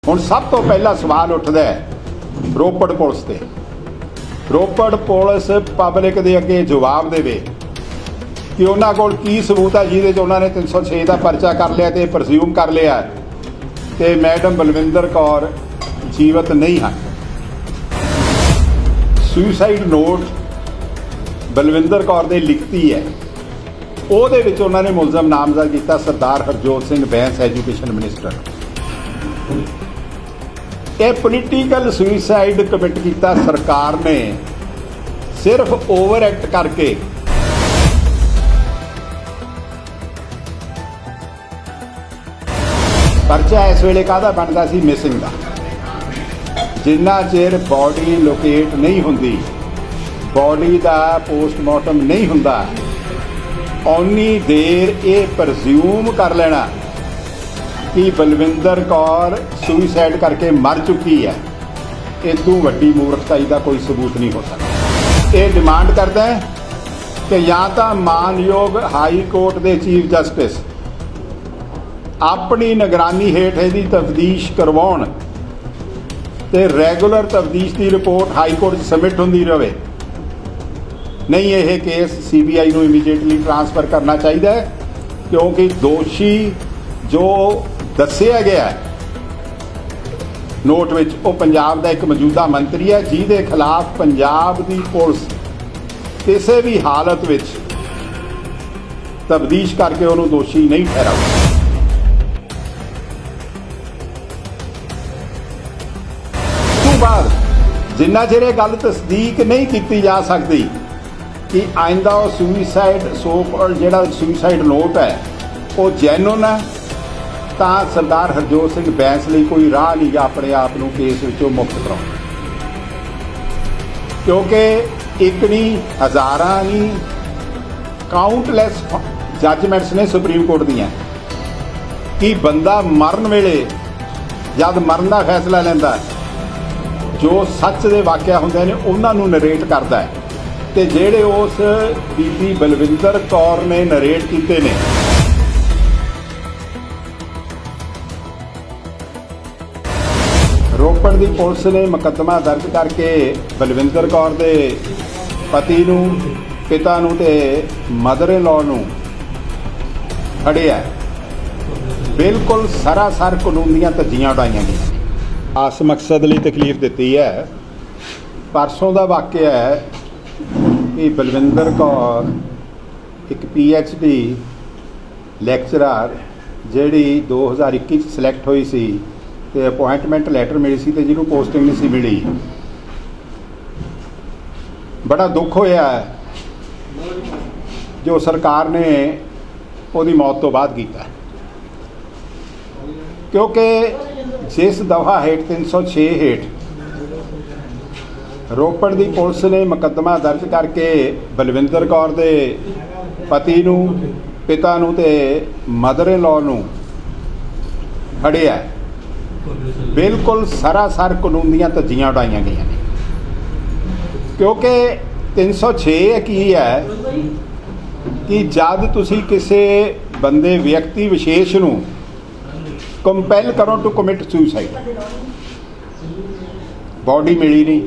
ਹੁਣ सब तो पहला सवाल उठता है रोपड़ पुलिस ते। रोपड़ पुलिस पब्लिक के अगे जवाब देवे कि उन्होंने कोल की सबूत है जिहदे उन्होंने 306 का परचा कर लिया तो प्रज्यूम कर लिया तो मैडम बलविंदर कौर जीवित नहीं हैं। सुसाइड नोट बलविंदर कौर दे लिखती है, ਉਹਦੇ ਵਿੱਚ ਉਹਨਾਂ ਨੇ ਮੁਲਜ਼ਮ ਨਾਮਜ਼ਦ ਕੀਤਾ सरदार हरजोत सिंह बैंस एजुकेशन मिनिस्टर। ਇਹ पोलिटिकल सुसाइड कमिट किया सरकार ने सिर्फ ओवर एक्ट करके। परचा इस वेले काहदा बनता सी मिसिंग का, जिन्ना चेर बॉडी लोकेट नहीं होंदी, बॉडी का पोस्टमार्टम नहीं हुंदा, उन्नी देर ये प्रज्यूम कर लेना कि बलविंदर कौर सुसाइड करके मर चुकी है। इतों वड्डी मूर्खताई का कोई सबूत नहीं हो सकता। ये डिमांड करता है कि या तो मानयोग हाई कोर्ट के चीफ जस्टिस अपनी निगरानी हेठ इसकी तफ्तीश करवाउण ते रैगूलर तफ्तीश की रिपोर्ट हाई कोर्ट सबमिट होंदी रहे, नहीं यह केस CBI को इमीडिएटली ट्रांसफर करना चाहिए, क्योंकि दोषी जो दस्या गया नोट में वो पंजाब का एक मौजूदा मंत्री है, जिसके खिलाफ पंजाब की पुलिस किसी भी हालत में तफ्तीश करके उन्होंने दोषी नहीं ठहरा। तो बाद जिन्ना चिर गल तस्दीक नहीं की जा सकती कि आइंदा सुसाइड जोड़ा सुसाइड नोट है वो जैनुन है, तो सरदार हरजोत सिंह बैंस लिए कोई राह नहीं गा अपने आप को केस विचों मुक्त कराउण। क्योंकि एक नहीं हज़ारां नहीं काउंटलैस जजमेंट्स ने सुप्रीम कोर्ट दियां कि बंदा मरन वेले जब मरन का फैसला लैंदा जो सच के वाकिया होंदे ने उन्होंने नरेट करता है, ते जेड़े उस बीबी बलविंदर कौर ने नरेट किए ने रोपड़ की पुलिस ने मुकदमा दर्ज करके बलविंदर कौर के पति नूं, पिता नूं ते मदर इन लॉ नूं फड़िया। बिल्कुल सरासर कानून दीआं धज्जियां उड़ाईआं गईआं। आस मकसद लिए तकलीफ दी है। परसों का वाक़या है कि बलविंदर कौर एक PhD लैक्चरर जिहड़ी 2021 सिलैक्ट हुई सी ते अपॉइंटमेंट लैटर मिली सी ते जिन्होंने पोस्टिंग नहीं सी मिली, बड़ा दुख होया जो सरकार ने उसकी मौत तो बाद किया। क्योंकि जिस दफा हेठ 306 हेठ रोपड़ की पुलिस ने मुकदमा दर्ज करके बलविंदर कौर के पति नूं, पिता नूं ते मदर इन लॉ नूं फड़िया, बिल्कुल सरासर कानून दीआं धज्जियां उड़ाईआं गईआं ने। क्योंकि 306 की है कि जब तुसी किसी बंदे व्यक्ति विशेष नूं कंपैल करो टू कमिट सुसाइड, बॉडी मिली नहीं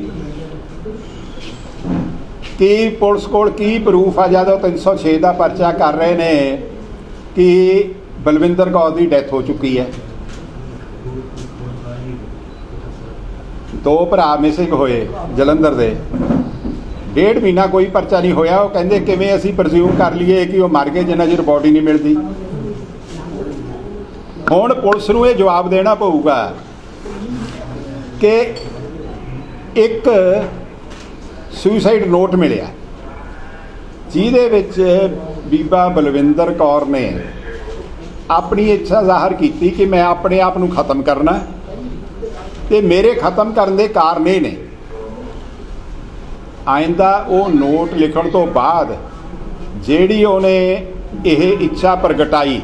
कि पुलिस कोल की प्रूफ आ जब 306 का परचा कर रहे हैं कि बलविंदर कौर की डैथ हो चुकी है। 2 भरा मिसिंग होए जलंधर दे, 1.5 महीना कोई परचा नहीं होया। वो कहते किवें असीं प्रज्यूम कर लीए कि वो मर गए जिन्ना चिर बॉडी नहीं मिलती। हुण पुलिस नूं ये जवाब देना पऊगा कि एक सुसाइड नोट मिलिया जिहदे विच बीबा बलविंदर कौर ने अपनी इच्छा जाहिर की कि मैं अपने आप नूं खत्म करना ते मेरे खत्म करने के कारण ये ने। आइंदा वो नोट लिखण तो बाद जिहड़ी उन्हें यह इच्छा प्रगटाई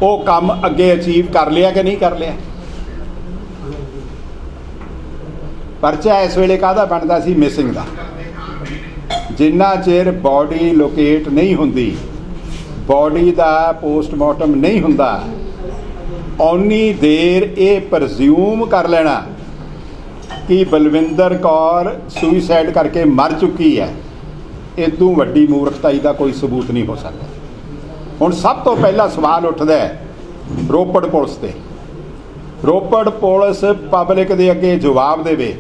वो काम अगे अचीव कर लिया कि नहीं कर लिया। परचा इस वेले काहदा बनता सी मिसिंग का, जिन्ना चेर बॉडी लोकेट नहीं होंदी, बॉडी का पोस्टमार्टम नहीं हुंदा, ਓਨੀ देर ये प्रज्यूम कर लेना कि बलविंदर कौर सुइसाइड करके मर चुकी है, इदों वड्डी मूर्खताई का कोई सबूत नहीं हो सकता। हुण सब तो पहला सवाल उठदा है रोपड़ पुलिस ते। रोपड़ पुलिस पब्लिक दे अगे जवाब देवे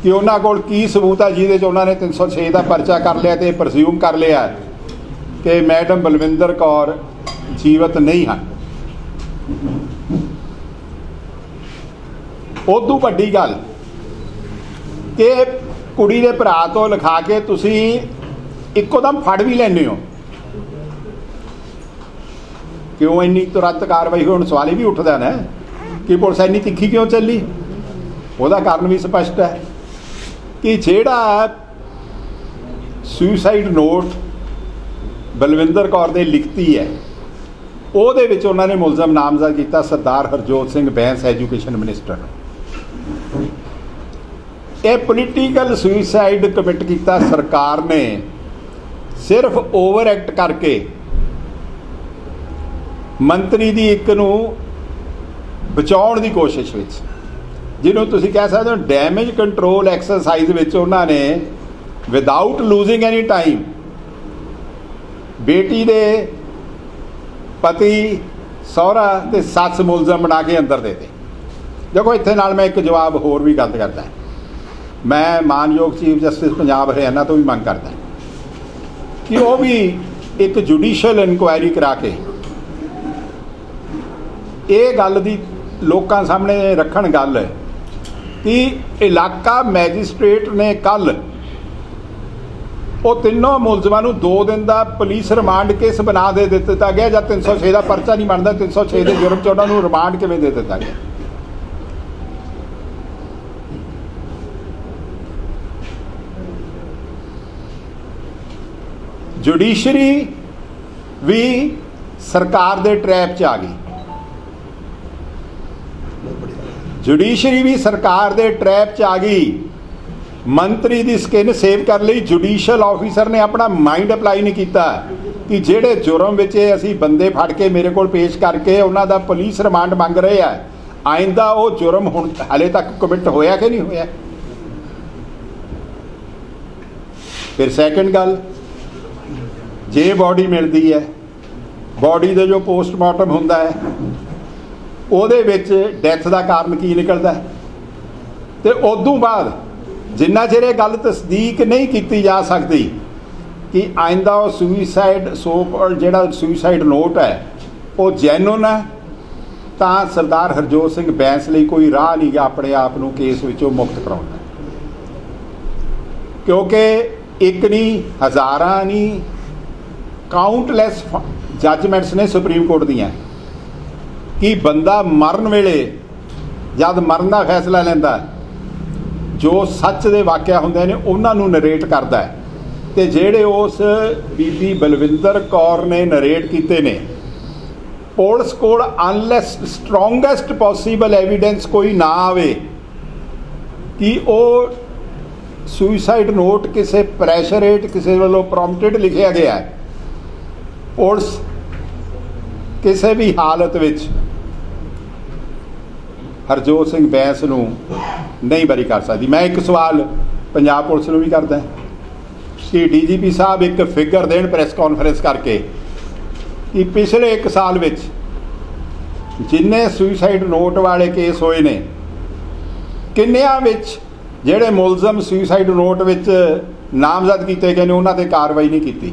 कि उन्हां कोल की सबूत है जिहदे च उन्हां ने 306 का परचा कर लिया तो प्रज्यूम कर लिया कि मैडम बलविंदर कौर जीवित नहीं हैं। उदों वड्डी गल कि कुड़ी दे भरा तो लिखा के तुसी इक्को दम फड़ भी लैंदे हो, क्यों इन्नी तुरंत कार्रवाई? हुण सवाल भी उठदा ना कि पुलिस इन्नी तिखी क्यों चली। उसदा कारण भी स्पष्ट है कि जिहड़ा सुइसाइड नोट बलविंदर कौर दे लिखती है ਉਹਦੇ ਵਿੱਚ ਉਹਨਾਂ ਨੇ ਮੁਲਜ਼ਮ ਨਾਮਜ਼ਦ ਕੀਤਾ ਸਰਦਾਰ ਹਰਜੋਤ ਸਿੰਘ ਬੈਂਸ ਐਜੂਕੇਸ਼ਨ ਮਿਨਿਸਟਰ। ਇਹ ਪੋਲੀਟੀਕਲ ਸੁਇਸਾਈਡ ਕਮਿਟ ਕੀਤਾ ਸਰਕਾਰ ਨੇ ਸਿਰਫ ਓਵਰ ਐਕਟ ਕਰਕੇ ਮੰਤਰੀ ਦੀ ਇੱਕ ਨੂੰ ਬਚਾਉਣ ਦੀ ਕੋਸ਼ਿਸ਼ ਵਿੱਚ, ਜਿਹਨੂੰ ਤੁਸੀਂ ਕਹਿ ਸਕਦੇ ਹੋ ਡੈਮੇਜ ਕੰਟਰੋਲ ਐਕਸਰਸਾਈਜ਼ ਵਿੱਚ ਉਹਨਾਂ ਨੇ ਵਿਦਆਊਟ ਲੂਜ਼ਿੰਗ ਐਨੀ ਟਾਈਮ ਬੇਟੀ ਦੇ पति सहुरा ते सस मुलजम बना के अंदर देते। देखो इत्थे नाल मैं एक जवाब होर भी गल करदा, मैं मानयोग चीफ जस्टिस पंजाब हरियाणा तो भी मंग करदा कि वो भी एक जुडिशियल इनकुआयरी करा के ये गल दी लोकां सामने रखण गल कि इलाका मैजिस्ट्रेट ने कल वो तीनों मुलजमां नूं 2 दिन का पुलिस रिमांड केस बना दे दिता गया, जब 306 का परचा नहीं बनता 306 के जुर्म च उन्होंने रिमांड किवें दे दिता गया। जुडिशरी भी सरकार दे ट्रैप च आ गई, जुडिशरी भी सरकार दे ट्रैप च आ गई। मंत्री की स्किन सेव कर ली जुडिशियल ऑफिसर ने अपना माइंड अप्लाई नहीं किया कि जेड़े जुर्म विच असी बंदे फड़ के मेरे को पेश करके उन्हों का पुलिस रिमांड मंग रहे हैं, आइंदा वो जुर्म हुण हाले तक कमिट होया कि नहीं होया। फिर सैकेंड गल, जे बॉडी मिलती है, बॉडी का जो पोस्टमार्टम हुंदा है उहदे विच डैथ का कारण की निकलता है, तो उदों बाद जिन्ना चेर ये गल तस्दीक नहीं की जा सकती कि आइंदा वो सुइसाइड जिहड़ा सुइसाइड नोट है वो जैनुन है, तो सरदार हरजोत सिंह बैंस लई कोई राह नहीं गा अपने आप नूं केस विचों मुक्त कराउण, क्योंकि एक नहीं हज़ारां नहीं काउंटलैस जजमेंट्स ने सुप्रीम कोर्ट दियां कि बंदा मरण वेले जद मरण का फैसला लैंदा जो सच दे वाकिया हुंदे ने उन्हां नूं नरेट करदा है, ते जिहड़े उस बीबी बलविंदर कौर ने नरेट कीते ने पुलिस कोल अनलैस स्ट्रोंगेस्ट पॉसीबल एविडेंस कोई ना आवे कि वो सुइसाइड नोट किसी प्रैशरेट किसी वालों प्रॉम्प्टेड लिखिया गया है, पुलिस किसी भी हालत विच हरजोत सिंह बैंस नूं नहीं बरी कर सकती। मैं एक सवाल पंजाब पुलिस नूं भी करदा कि DGP साहब एक फिगर देण प्रैस कॉन्फ्रेंस करके कि पिछले 1 साल विच जिन्ने सुइसाइड नोट वाले केस होए ने किन्नियां विच जिहड़े मुलजम सुइसाइड नोट विच नामजद कीते गए ने उन्हां ते कार्रवाई नहीं कीती।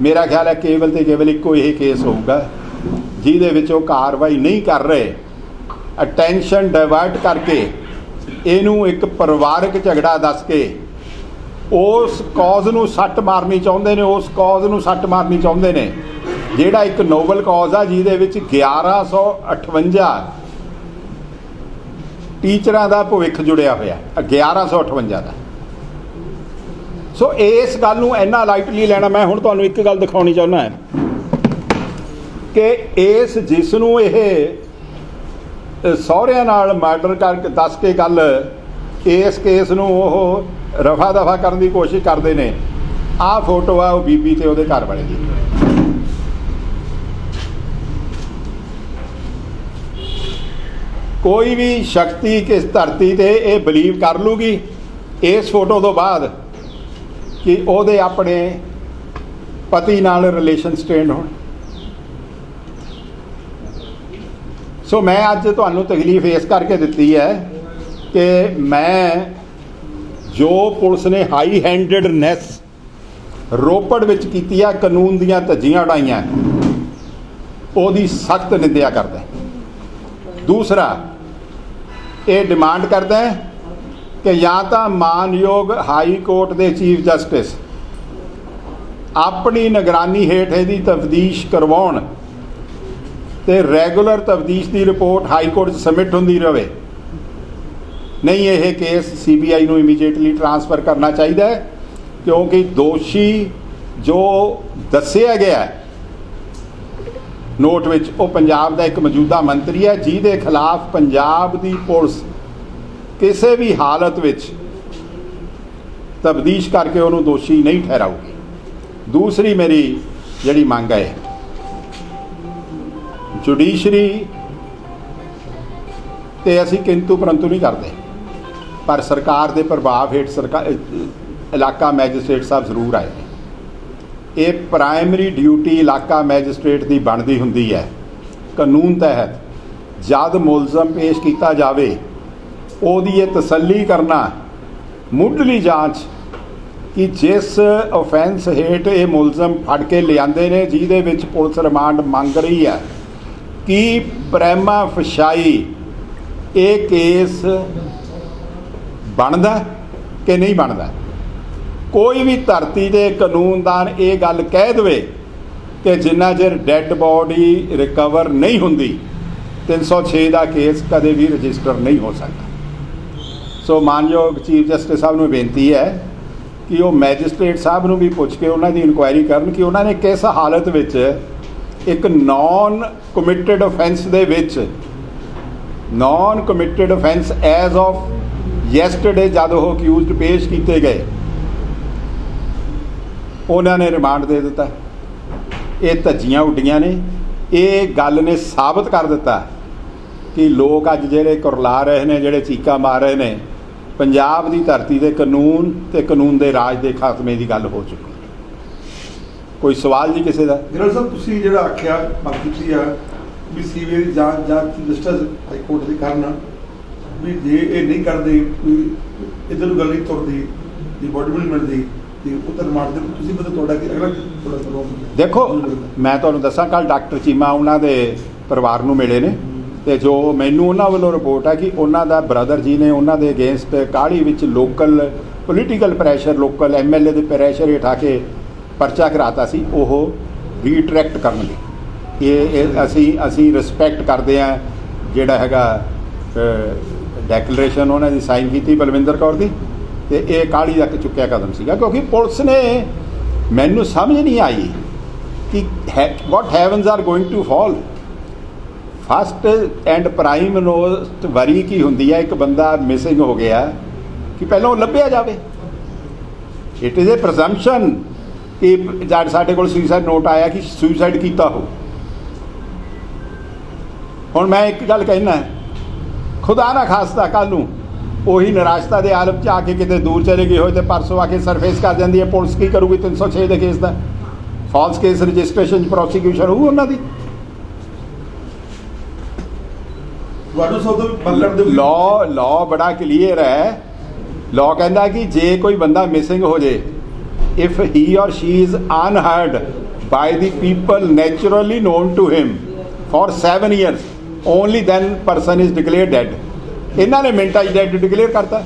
मेरा ख्याल है केवल ते केवल इक्को यही केस होऊगा जिहदे विच वो कार्रवाई नहीं कर रहे, अटैंशन डाइवर्ट करके इनू एक परिवारक झगड़ा दस के उस कॉज नूं सੱਟ मारनी चाहुंदे ने, उस कॉज नूं सੱਟ मारनी चाहुंदे ने जिहड़ा एक नोवल कॉज आ जिहदे विच 1158 टीचरां दा भविख जुड़िया होया 1158 का। सो इस गल नूं इन्ना लाइटली लेना, मैं हुण तुहानूं एक गल दिखाउणी चाहुंदा है कि इस जिस नूं इह सहुरिਆਂ नाल मर्डर कर दस के गल इस केस नूं ओह रफा दफा करने की कोशिश करते हैं। आह फोटो आ बीबी ते उहदे घर वाले दी, कोई भी शक्ति किस धरती ते ये बिलीव कर लूगी इस फोटो तो बाद कि ਉਹਦੇ ਆਪਣੇ पति नाल रिलेशन स्ट्रेन हो। सो मैं अज तुहानू तकलीफ इस करके दिती है कि मैं जो पुलिस ने हाई हैंडेडनैस रोपड़ विच कीती है, कानून दीयां धज्जियां उड़ाईयां, ਉਹਦੀ सख्त निंदा करदा। दूसरा ये डिमांड करदा है कि या तो मानयोग हाई कोर्ट के चीफ जस्टिस अपनी निगरानी हेठ इसकी तफ्तीश करवाउण ते रैगूलर तफ्तीश की रिपोर्ट हाई कोर्ट सबमिट होंदी रहे, नहीं यह केस CBI नूं इमीजिएटली ट्रांसफर करना चाहिए, क्योंकि दोषी जो दस्सिया गया है नोट विच वो पंजाब का एक मौजूदा मंत्री है जिहदे खिलाफ पंजाब की पुलिस किसी भी हालत विच तफ्तीश करके उन्होंने दोषी नहीं ठहराऊगी। दूसरी मेरी जिहड़ी मंग है, जुडिशरी ते असी किंतु परंतु नहीं करते, पर सरकार के प्रभाव हेठ सरकार इलाका मैजिस्ट्रेट साहब जरूर आए। ये प्राइमरी ड्यूटी इलाका मैजिस्ट्रेट की बनती हुंदी है। कानून तहत जद मुलजम पेश किया जाए ਉਹਦੀ ये तसल्ली करना, मुढ़ली जांच कि जिस ऑफेंस हेठ ये मुलजम फड़ के लियाते ने जिहदे विच पुलिस रिमांड मंग रही है कि प्रेमा फशाई ये केस बनदा कि नहीं बनदा। कोई भी धरती के कानूनदान ये गल कह दे कि जिन्ना चिर डैड बॉडी रिकवर नहीं होंदी 306 का केस कदे भी रजिस्टर नहीं हो सकता। सो मानयोग चीफ जस्टिस साहब नूं बेनती है कि वो मैजिस्ट्रेट साहब नूं भी पुछ के उन्होंने इनकुआयरी करन कि उन्होंने किस हालत विच एक नॉन कमिटेड ऑफेंस दे विच non committed offence as of yesterday जब वो अक्यूज़ड पेश किए गए उन्होंने रिमांड दे दिता। ये धज्जियां उड्डियां ने, ये गल ने साबित कर दिता कि लोग अज ਜਿਹੜੇ कुरला रहे हैं, ਜਿਹੜੇ चीका मार रहे हैं, पंजाब की धरती के कानून ते कानून के राज के खात्मे की गल हो चुकी। कोई सवाल जी किसी का? जनरल साहब तुसीं जिहड़ा आखिया मंग कीती आ भी CBI की जांच जस्टिस हाई कोर्ट की करन भी जे ये नहीं करते कोई इधर नूं गल नहीं तुरदी जी बॉडी नहीं मिलती देखो मैं तुहानूं दसां कल डॉक्टर चीमा उन्होंने परिवार नूं मिले ने ते जो मैनूं उन्हां वल्लों रिपोर्ट है कि उन्हां दा ब्रदर जी ने उन्हां दे अगेंस्ट काहली विच local political pressure local MLA दे प्रैशर हेठ आके परचा कराता सी, ओह रीट्रैक्ट करनगे। ये असी रिस्पैक्ट करते हैं जिहड़ा हैगा डैकलरेशन उन्होंने साइन की बलविंदर कौर की, तो ये काहली तक चुक्या कदम सीगा, क्योंकि पुलिस ने मैनू समझ नहीं आई कि what heavens are going to fall. First and prime most worry की होंदी है एक बंदा मिसिंग हो गया कि पहलों लभ्या जाए। इट इज़ ए प्रजम्पशन कि जब साढ़े को सुइसाइड नोट आया कि सुइसाइड किया हो। हुण मैं एक गल कहना खुदा ना खास्ता कल नूं ਉਹੀ ਨਿਰਾਸ਼ਤਾ ਦੇ ਆਲਮ 'ਚ ਆ ਕੇ ਕਿਤੇ ਦੂਰ ਚਲੇ ਗਏ ਹੋਏ ਤੇ ਪਰਸੋਂ ਆ ਕੇ ਸਰਫੇਸ ਕਰ ਜਾਂਦੀ ਹੈ। ਪੁਲਿਸ ਕੀ ਕਰੂਗੀ 306 ਦੇ ਕੇਸ ਦਾ? ਫਾਲਸ ਕੇਸ ਰਜਿਸਟ੍ਰੇਸ਼ਨ ਪ੍ਰੋਸੀਕਿਊਸ਼ਨ ਹੋਊ ਉਹਨਾਂ ਦੀ। लॉ बड़ा क्लीयर है। लॉ कहता कि जे कोई बंदा मिसिंग हो जाए, if he or she is unheard by the people naturally known to him for 7 years, only then person is declare dead. इन्होंने मिनटा डैड डिक्लेयर करता।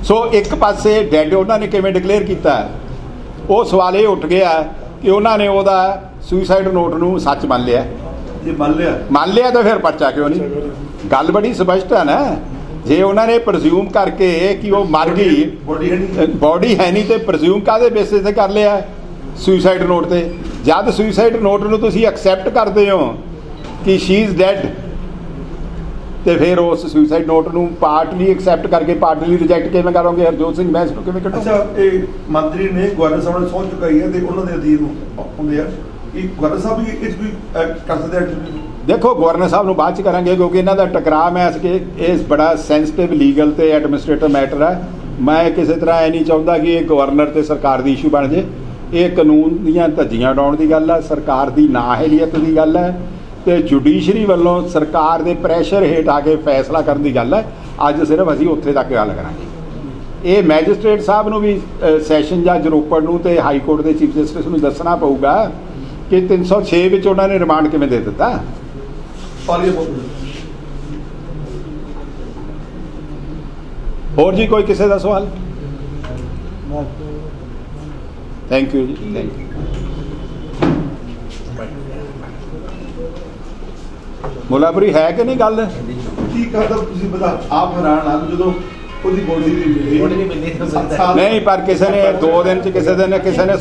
सो एक पासे डैड उन्होंने किवें डिक्लेयर किया, वो सवाल ये उठ गया कि उन्होंने वह सुइसाइड नोट नूं सच मान लिया। मान लिया तो फिर पर्चा क्यों नहीं? गल बड़ी स्पष्ट है ना। जे उन्होंने प्रज्यूम करके कि वो मर गई, बॉडी है नहीं, तो प्रज्यूम काहदे बेसिस ते कर लिया? सुइसाइड नोट ते। जब सुइसाइड नोट नूं तुसीं एक्सैप्ट करते हो कि शी इज़ डैड, तो फिर उस सुइसाइड नोट नूं पार्टली एक्सैप्ट करके पार्टली रिजैक्ट किवें करोगे? हरजोत सिंह मैं इसको किवें कटो? अच्छा, ये मंत्री ने गवर्नर साहब ने सौंह चुकाई है तो उन्होंने अधीन होंदे आ कि गवर्नर साहब भी इस भी कर सकते हैं ਦੇਖੋ ਗਵਰਨਰ ਸਾਹਿਬ ਨੂੰ ਬਾਅਦ ਚ ਕਰਾਂਗੇ ਕਿਉਂਕਿ ਇਹਨਾਂ ਦਾ ਟਕਰਾਅ ਮੈਂ ਇਸ ਬੜਾ ਸੈਂਸਿਟਿਵ ਲੀਗਲ ਤੇ ਐਡਮਿਨਿਸਟ੍ਰੇਟਿਵ ਮੈਟਰ ਹੈ। ਮੈਂ ਕਿਸੇ ਤਰ੍ਹਾਂ ਇਹ ਨਹੀਂ ਚਾਹੁੰਦਾ ਕਿ ਇਹ ਗਵਰਨਰ ਤੇ ਸਰਕਾਰ ਦੀ ਇਸ਼ੂ ਬਣ ਜੇ। ਇਹ ਕਾਨੂੰਨ ਦੀਆਂ ਧੱਜੀਆਂ ਉਡਾਉਣ ਦੀ ਗੱਲ ਹੈ, ਸਰਕਾਰ ਦੀ ਨਾਅਹਲੀਅਤ ਦੀ ਗੱਲ ਹੈ ਤੇ ਜੁਡੀਸ਼ਰੀ ਵੱਲੋਂ ਸਰਕਾਰ ਦੇ ਪ੍ਰੈਸ਼ਰ ਹੇਠ ਆ ਕੇ ਫੈਸਲਾ ਕਰਨ ਦੀ ਗੱਲ ਹੈ। ਅੱਜ ਸਿਰਫ ਅਸੀਂ ਉੱਥੇ ਤੱਕ ਗੱਲ ਕਰਾਂਗੇ। ਇਹ ਮੈਜਿਸਟ੍ਰੇਟ ਸਾਹਿਬ ਨੂੰ ਵੀ ਸੈਸ਼ਨ ਜੱਜ ਰੋਪੜ ਨੂੰ ਤੇ ਹਾਈ ਕੋਰਟ ਦੇ ਚੀਫ ਜਸਟਿਸ ਨੂੰ ਦੱਸਣਾ ਪਊਗਾ ਕਿ 306 ਵਿੱਚ ਉਹਨਾਂ ਨੇ ਰਿਮਾਂਡ ਕਿਵੇਂ ਦੇ ਦਿੱਤਾ। ਹੋਰ ਜੀ ਕੋਈ ਕਿਸੇ ਦਾ ਸਵਾਲ? ਥੈਂਕ ਯੂ ਜੀ, ਥੈਂਕ ਯੂ। ਮੁਲਾਬਰੀ ਹੈ ਕਿ ਨਹੀਂ ਗੱਲ? ਕੀ ਕਰਦਾ ਤੁਸੀਂ ਬਤਾ ਆਪ ਹੈਰਾਨ ਆ ਜਦੋਂ ਉਹਦੀ ਬੋਡੀ ਨਹੀਂ ਮਿਲੀ। ਬੋਡੀ ਨਹੀਂ ਮਿਲੀ ਤਾਂ ਨਹੀਂ, ਪਰ ਕਿਸੇ ਨੇ 2 ਦਿਨ ਚ ਕਿਸੇ ਨੇ